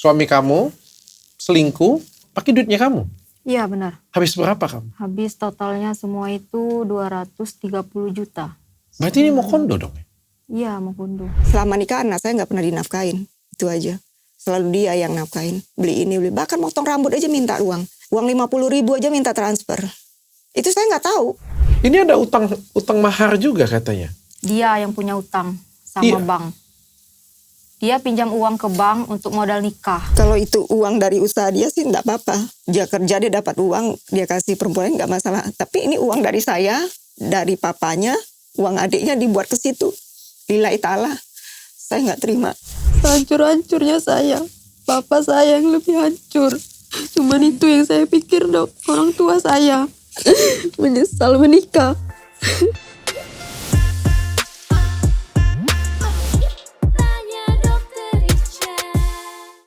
suami kamu selingkuh pakai duitnya kamu? Iya benar. Habis berapa kamu? Habis totalnya semua itu 230 juta. Berarti ini mau kondo dong? Iya mau kondo. Selama nikah anak saya nggak pernah dinafkain. Itu aja. Selalu dia yang nafkain. Beli ini, beli. Bahkan motong rambut aja minta uang. Uang 50.000 aja minta transfer. Itu saya nggak tahu. Ini ada utang mahar juga katanya. Dia yang punya utang sama Iya. bank. Dia pinjam uang ke bank untuk modal nikah. Kalau itu uang dari usaha dia sih nggak apa-apa. Dia kerja, dia dapat uang, dia kasih perempuan nggak masalah. Tapi ini uang dari saya, dari papanya, uang adiknya dibuat ke situ. Lillahi ta'ala, saya nggak terima. Hancur-hancurnya saya. Bapak saya yang lebih hancur. Cuman itu yang saya pikir, Dok. Orang tua saya menyesal menikah.